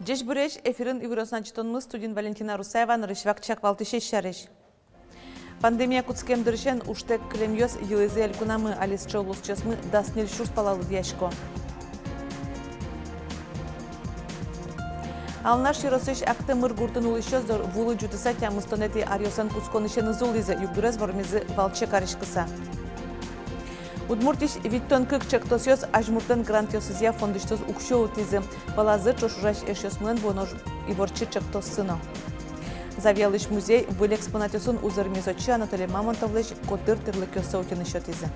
Джеш Буреш эфирин ивросначтонмыз студент Валентина Русаева нарышвак чаквалтыше шареш. Пандемия куцкемдыршен уштек клемьёс елезе алькунамы алисчо лусчасмы даснил шурс палалы дьяшко. Алнаш широсыш актемыр гуртын улышёздор вулы жутыса тямыстонети арьосан куцконышен зулизе югдурез вормезы валче карышкыса. Удмуртиш виттон кык чектосёс ажмуртын грантиосызя фондыштоз укшоу тизы балазы чошураш эшёсмын вонож иворчы чектоссыно. Завьялыш музей был экспонатёсын узырмезочы Анатолий Мамонтовлыш котыр тырлыкёсы утенышё тизы.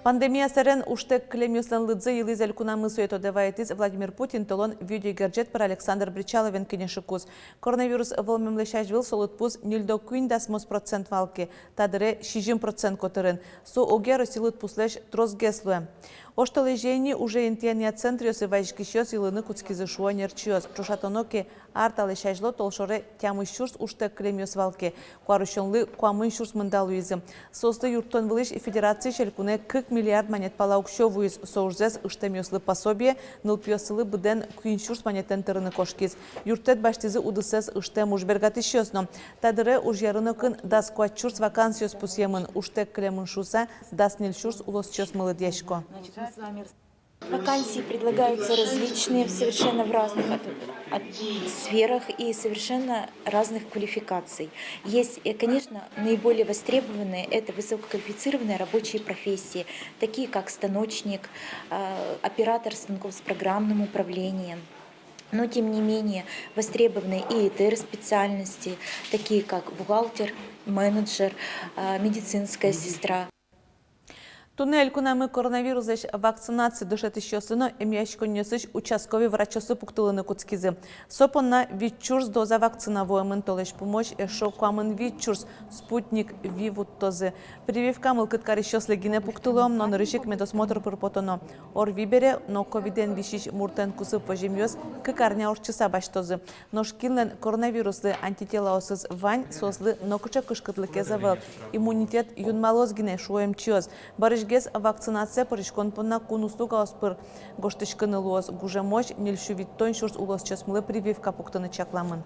Пандемия сарен уштек клемёслен лыдзы елизель кунамы суето деваетиз Владимир Путин толон видеогерджет про Александр Бричаловен кенешикуз. Коронавирус волмемлешаш вил солутпуз 0,9% валки, тадыре 60% котырын. Су огеро силут пуслеш трос геслуем. Ошталежени уже интияния центриосы вайшкишёс илыны куцкизы шуанерчиоз. Чушатоноки арталешажло толшоре тямы шурс уштек клемёс валки. Куарушонлы куамын шурс мындалуизм. Состы юрттон вылыш федерации шелькуне 40 миллиард монет палаукшёвуиз. Соужзез ыштемёслы пособие нылпёсылы бден куин шурс монетен тырыны кошкиз. Юрттет баштизы удысез ыштем ужбергатышёсно. Тадыре уж ярынокын дас куат шурс вакансиос пусьемын уштек клемын шуса дас нил шурс улосчёс молодежко. Вакансии предлагаются различные, совершенно в разных сферах и совершенно разных квалификаций. Есть, конечно, наиболее востребованные – это высококвалифицированные рабочие профессии, такие как станочник, оператор станков с программным управлением. Но, тем не менее, востребованы и ИТР-специальности, такие как бухгалтер, менеджер, медицинская сестра. Тунель кунамы коронавирусеш вакцинации дышетышёсыно эмяшконёсыш участковый врачосы пуктылыны куцкизы. Сопонна витчурс доза вакцинавоемын толеш помощь эшо куамын витчурс спутник вивуттозы. Прививка мылкыткарышёс легине пуктылом, но нырышик медосмотр пырпотоно. Ор вибере, но ковиден вишиш муртен кусып пожемёс, кыкарня орчыса баштозы. Но шкилнен коронавируслы антителаосыз вань сослы нокуча кышкытлыке завел. Иммунитет юнмалозгине шуемчиоз. Гез вакцинация поришкон понна кунустуга оспыр гоштышкыны луоз гуже мощь нельшувиттон шурс улос часмылы прививка пуктыны чакламын.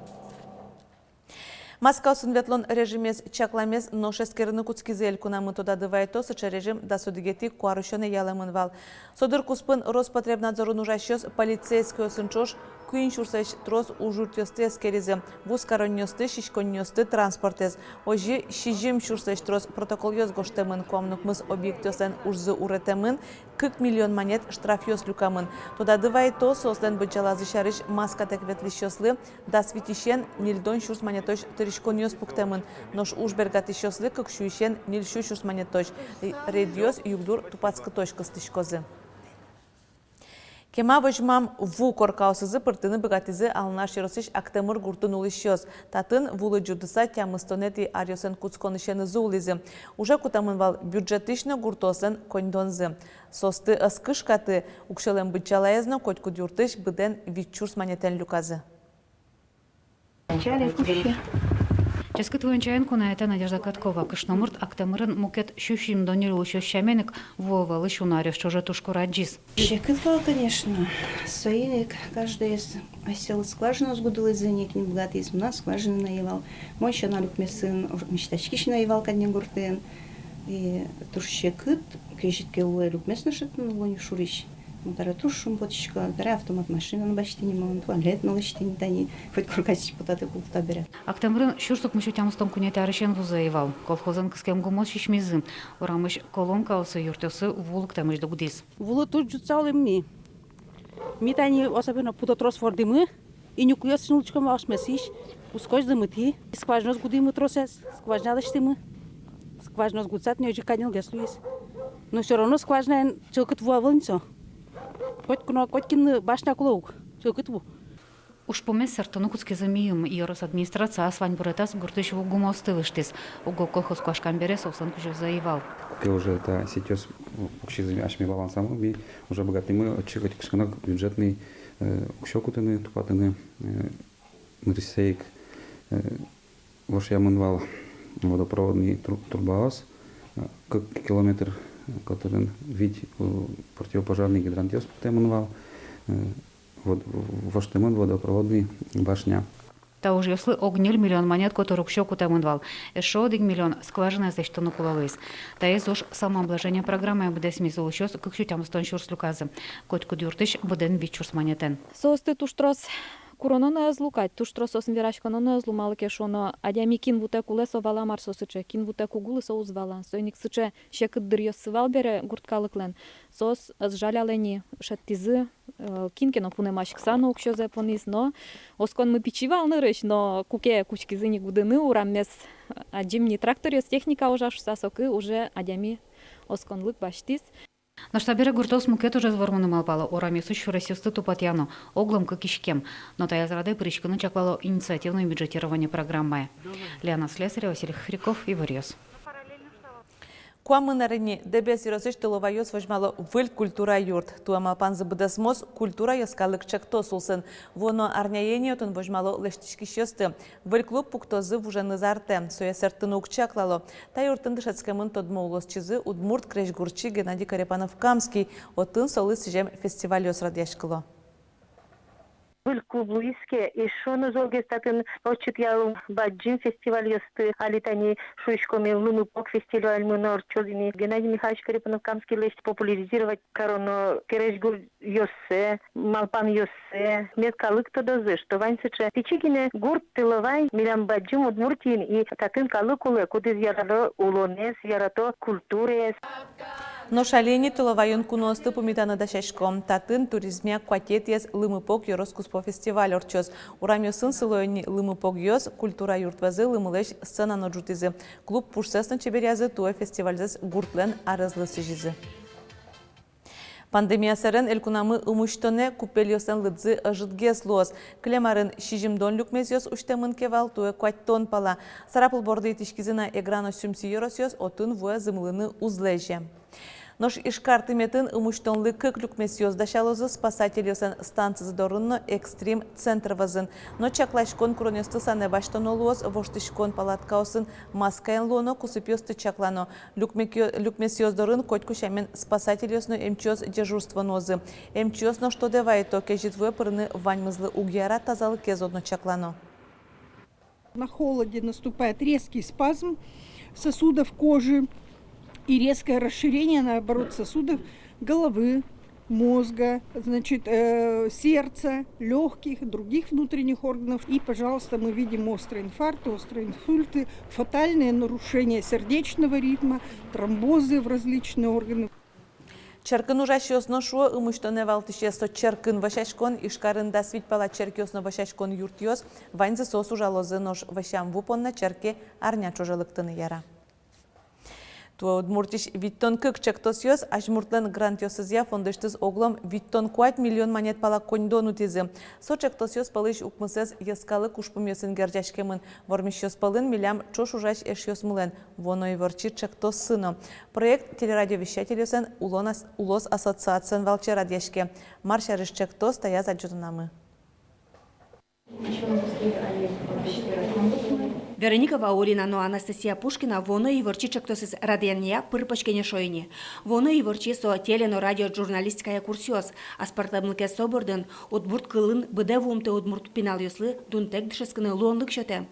Москва сунветлон режимес чакламес ношескерны куцкизель кунамы тода дывайто сыча режим да судигети куарышёны ялымын вал. Содыр куспын Роспотребнадзорын ужащёс полицейскую сынчош куин шурсач трос ужуртёсты эскеризы, вускаронёсты, шишконёсты транспортез. Ожи шижим шурсач трос протокол ёс гоштемын комнукмыз объектёсен ужзы уретемын, 40 миллион монет штраф ёс люкамын. Тода дывайто сослен бычалазы шарыш маска текветлишёслы, да светишен нильдон шурс монетош тырышкон ёс пуктемын, нош ужбергатышёслы кыкшуишен нильшу шурс монетош, редёс югдур тупацкы точкастышкозы. Кема вожмам ву коркаусызы пыртыны богатизы ална широсыш актемыр гуртын улышёс. Татын вулы жудыса тямыстонети арьосен куцконышены зулизы. Уже кутамын вал бюджетышны гуртосын коньдонзы. Состы ыскышкаты укшелем бычалаезно котку дюртыш быден витчурс монетен люказы. Часкытвоен чаянку на это Надежда Каткова. Кышномырт актемырын мукет щущим донеру еще щаменек вовалы шунарев, что же тушку раджис. Щекотал, конечно. Свои каждый осел скважину сгудил из-за них, не богатый из нас скважины наевал. Мой еще налюб мне сын, мечтачки наевал кадне гуртен. И туш щекыт, кежитке уэ люб местно шитн, лони шурищ. Дара тушум потичка, дара автомат машина на баште не мон, туалет на лыште не тани, хоть куркачи потаты култа берет. Актемырын шурсук мышу тямыстон кунете арышен вузаевал. Колхозын кыскем гумоз шишмизым. Орамыш колонка осы юртесы вулык тамыш да гудис. Вулы тут жутсал имни. Ми тани особенно путотрос фордимы, и нюкуя снулчком ашмесиш, ускоч дымыти, скважнос гудимы тросес, скважна дыштимы. Скважнос гудсат не очеканил геслуис. Но все равно скважна челкат вуавыльницо. Хоть куно, хоть кин башня клоук, челкат ву. Уж помессер тонукутски замиюм и Росадминистрация свань буретас гуртыш в гумостывыштис. Уго колхоз куашкан берес овсан кужу заевал. Ты уже это сетёс общий ашми баланс саму би уже богатый мы очекать кшканак бюджетный кшокутыны тупатыны мрисейк ваш я манвал водопроводный трубоаз километр который вид противопожарный гидрантиос манвал ваш темон водопроводный башня. Та уж если огнил миллион монет, который щеку там инвал. Еще 1 миллион скважина за что накуловыс. Та есть уж самообложение программы буде смысл еще, как чуть там стончур с люказы. Котку дюртыш буден вичур с монетен. Состы туштрос куронона злукать, туштрос осн верашканона злумалке шоно, адями кин вуте кулесо вала марсосыче, кин вуте кугулысо узвала. Сойник сыче шекыт дырьёс сывал бере гурткалыклен. Сос сжалялени шаттизы кинкено пунемашксано укшозе понис, но оскон мы пичивал нырыш, но куке кучкизыни гудыны урамес аджимни тракториос техника ужаш сасокы уже адями осконлык баштис. На штабере гуртос мукет уже звормуны малпало, орами сущу расисты тупатьяно, оглом как ишкем, но та язраде причканы чаклало инициативное бюджетирование программы. Леонид Слесарев, Василий Хриков и Варьёс. Куамынарыни дебес юрасыш тыловайос вожмало выль культура юрт. Туамалпан забыдасмос культура яскалык чакто сулсын. Воно арняение тон вожмало лештишки шесты. Выль клуб пуктозы в уже назарте. Соясертыны укчаклало. Та юртын дышацкамын тодмоулос чизы удмурт крешгурчи Геннадий Карепанов-Камский. Отын солы сижем фестиваль ёс радяшкало. Был клуб Луиске, и шону золгестатын очит я баджин фестиваль ёсты, алитани шуишкоми лумыпок фестиваль мынор чозини. Геннадий Михайлович Карепанов-Камский лечь популяризировать корону керешгур ёссе, малпан ёссе, меткалык тодозы, что ваньсыче тичигине гурт тыловай милям баджим удмуртин и татын калыкулы, кудыз ярато улонес, ярато культурес. Но шалени тыловайон куносты пумитана дашашком. Татын туризмя кватет ес лымыпок ёроскус по фестиваль орчоз. Урамё сын сылойни лымыпок ёс, культура юртвазы лымылеш сцена ноджутизы. Клуб пушсесно чеберязы туа фестивальзыз гуртлен арызлысы жизы. Пандемия сарен элькунамы умуштоне купельёсен лыдзы ажытгес лос. Клемарын шижимдон люкмезёс уштемын кевал туэ кваттон пала. Сарапыл борды етишкизына эграно сүмси ёросёс отын вуэ зымлыны узлеже. Нож ишкартыметын умуштонлы кык люкмесёс дашалозы спасателёсен станцизы дорынно экстрим центр вазын. Но чаклашкон куронёсты сане баштонолуоз воштышкон палаткаосын маскаен лоно кусыпёсты чаклано. Люкмесёс дорын котькушамен спасателёсно эмчёс дежурство нозы. Эмчёс но что девает токе житвуэ пырны ваньмызлы угьяра тазалы кезодно чаклано. На холоде наступает резкий спазм сосудов кожи и резкое расширение, наоборот, сосудов головы, мозга, значит, сердца, легких, других внутренних органов. И, пожалуйста, мы видим острые инфаркты, острые инсульты, фатальные нарушения сердечного ритма, тромбозы в различные органы. Черкын ужащёсно шуо ымыштоне валтышесо черкын вашашкон ишкарын дасвить пала черкёсно вашашкон юртёс, ваньзы сос ужалозы нож вашам вупонна черке арня чожалыктыны яра. Туа удмуртиш виттон кык чектосьёс, ажмуртлен грантёсызя фондыштыз оглом виттон 4 миллион монет пала коньдон утизы. Со чектосьёс палыш укмысыз яскалы кушпумёсын герджашкемын. Вормищёс палын милям чош ужаш эшьёс мылен. Воно и ворчит чектос сыно. Проект телерадиовещателёсен улос ассоциациян валче радяшке. Маршарыш чектос тая заджутынамы. Вероника Ваурина, но Анастасия Пушкина воно и ворчи чектосыз радияния пырпочкене шойни. Воно и ворчи со телено радио журналистикая курсиос, а спартамлыке соборден удмурт кылын быде вумте удмурт пинал юслы дунтек дшескыны луонлык шоте.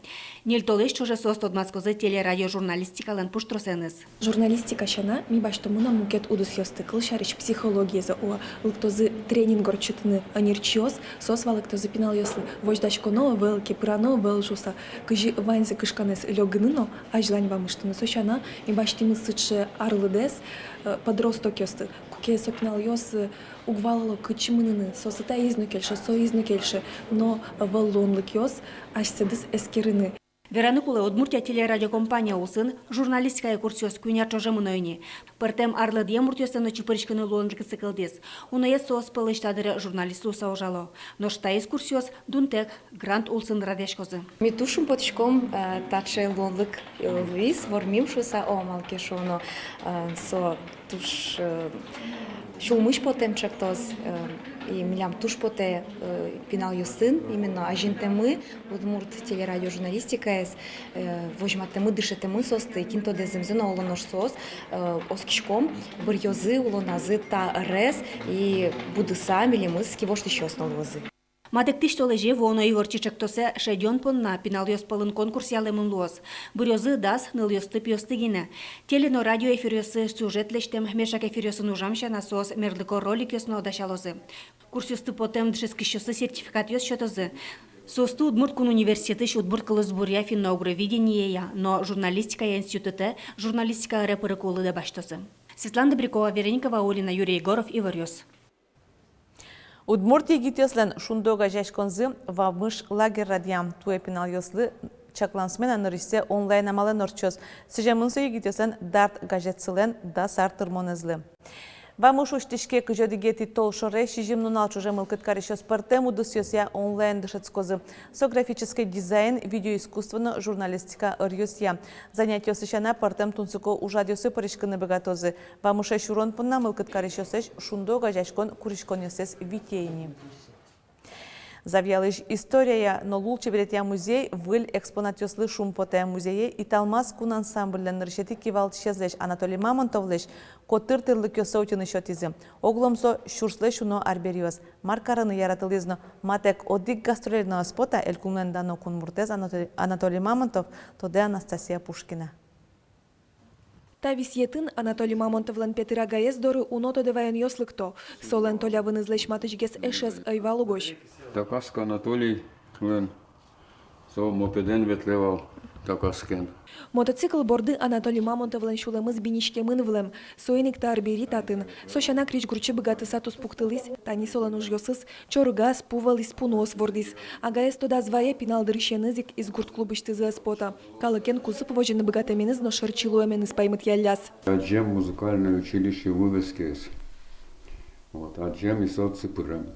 Нил толеш чуже сост одмаскозы телерадио журналистикалан пуштросеныз. Журналистика шана ми башто мына мукет удус ёстыкыл шариш психология за о лыктозы тренинг орчутыны анирчиос сос валыктозы пинал юслы вождачко но велки пырано велжуса кыжи ваньзы кышканес лёгыныно ажлань вамыштыны сошана ми баштимы сычы арлыдес подросток ёсты куке сопинал ёсы угвалало кычымыныны сосыта изну кельше со изну кельше но валлонлык ёс ашседыс эскерыны. Вераныкулы Удмуртия телерадиокомпания усын журналистикая курсиос куйня чожемынойни. Пертем арлы демуртиосын чипырышканы луанжы цикалдес. Унаес соос пылыштадыры журналисту саужало. Но штаис курсиос дунтек грант улсын радешкозы. Митушум потичком таче лонлык вис вормимшуса омалкешоно со туш шумыш потем чектоз и милям туш поте пинал юсын именно ажинтемы удмурт телерадиожурналистика возьматемы дышетемы состы кинто деземзена улонош сос оскишком бурьозы улоназы та рез и будыса милимыс кивошт еще основозы. Матектиш толеже воно и ворчичек тосе шеден понна пинал йоспалын конкурс ялемын луос. Бурьозы дас ныл йосты пьостыгине. Телено радио эфириосы сюжет лештем мешак эфириосын ужамща насос мерлыко ролик йосно одашалозы. Курс йосты потем дшескищосы сертификат йос счетозы. Состу Удмурткун университет Удмурт кылызбурья финогровидение, но журналистика институте журналистика репорыкулы да баштосы. Светлана Добрякова, Вероника Ваулина, Юрий Егоров и Варьос. Удмуртия гитеслен шундога жашконзы вавмыш лагерь радиам туе пинал йослы чаклансмена нырышсе онлайн амалы норчоз. Сижемынсы гитеслен дарт газетсылен да сартыр монезлы. Вамыш уштишке кыжодигети толшоре шижимнун алчужемыл кыткарищос партем удусьёсья онлайн дышецкозы. Сографический дизайн, видеоискусственно, журналистика ырьёсья. Занятие сыщана партем тунсыко ужадьёсы паришкыны богатозы. Вамыше шурон пынна мыл кыткарищосеш шундо гажашкон куришконёсес витейни. Завьялыш история, но лучше беретя музей, выль экспонат ёслы шумпотая музее и талмаз кун ансамбльден решети кивалт шезлеш Анатолий Мамонтовлеш, котыр тырлык ёсаутин ишотизы. Огломсо шурслеш уно арбериоз. Маркарыны яратылызно матек одик гастролерного спота элькунен дано кун муртез Анатолий Мамонтов, тоде Анастасия Пушкина. Тавис етын Анатолий Мамонтовлан Петыра гаез доры уното девайын ёслыкто. Солен толявын излеш матычгес эшез айвалу гош. Такаска Анатолий лен со мопеден ветлевал такаскен. Мотоцикл борды Анатолий Мамонтовлан шулемыз биничкемын влем. Соиник тарбери татын. Сошана крич гурчы богаты сатус пухтылис, тани солан уж ёсыз, чоргас пувалис пунос вордис. А гаез тода звае пинал дырщенызик из гурт-клубышты за спота. Калыкен кузып вожены богатыменыз, но шарчилуемен испаймыт ялляс. Аджем музыкальное училище в Вывескес. Вот, аджем и соципырем.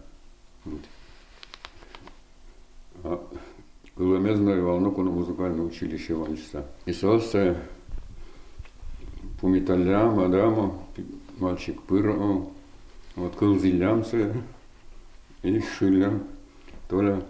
Кылымезное волнуку на музыкальное училище ванчса. И соце по металлям, адраму, мальчик пыро, вот кылзилямсы и шилям. Толя,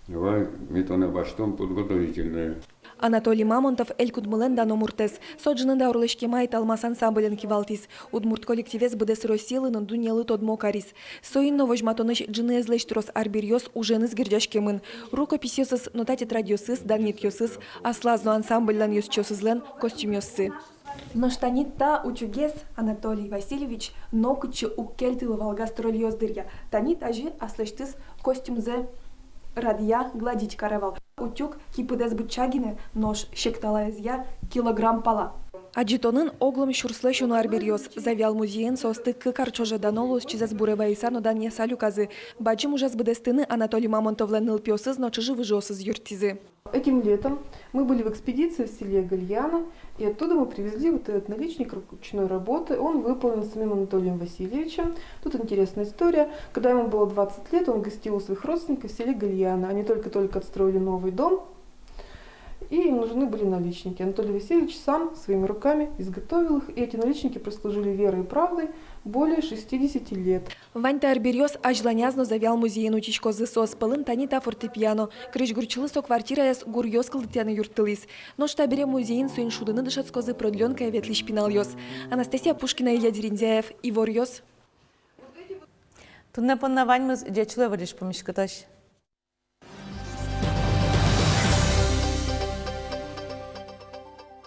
давай метоне баштом подготовительное. Анатолий Мамонтов элькудмылен дано муртес. Соджынында урлышке май талмас ансамблен кивалтис. Удмурт коллективес бдес росилы на дунелы тодмо карис. Соинно вожматоныш джины эзлештрос арбирьос уженыз гирджашкемын. Рукописьёсыз, нотатет радиосыз, данметьёсыз, аслазно ансамбльлан ёсчёсызлен костюмёссы. Но штанит-та учугес Анатолий Васильевич нокучы уккельтылывал гастроль ёздырья. Танит ажи аслештыз костюмзе радия гладить каравал. Утюг кипыдес бычагине нож щекталаезья килограмм пала. Аджитонын оглом шурслещуну арберьёс. Завял музеен состы к карчоже данолус чизес буреваиса но дане салюказы. Бачим ужас бдестыны Анатолий Мамонтовлен нылпёсыз, но чижи выжосыз юртизы. Этим летом мы были в экспедиции в селе Гальяна, и оттуда мы привезли вот этот наличник ручной работы. Он выполнен самим Анатолием Васильевичем. Тут интересная история. Когда ему было 20 лет, он гостил у своих родственников в селе Гальяна. Они только-только отстроили новый дом, и им нужны были наличники. Анатолий Васильевич сам своими руками изготовил их, и эти наличники прослужили верой и правдой более 60 лет. Ваньта арберьёс ажланязно завял музеен учичкозы сос пылын танита фортепиано. Крыш гурчылы со квартираяс гурьёс кылдытяны юртылыс. Но штабере музеен суин шудыны дышацкозы продленкая ветлиш пиналёс. Анастасия Пушкина, Илья Дерендяев, Ивор Ёс. Тунне поннаваньмыз дечле вариш помешкаташ.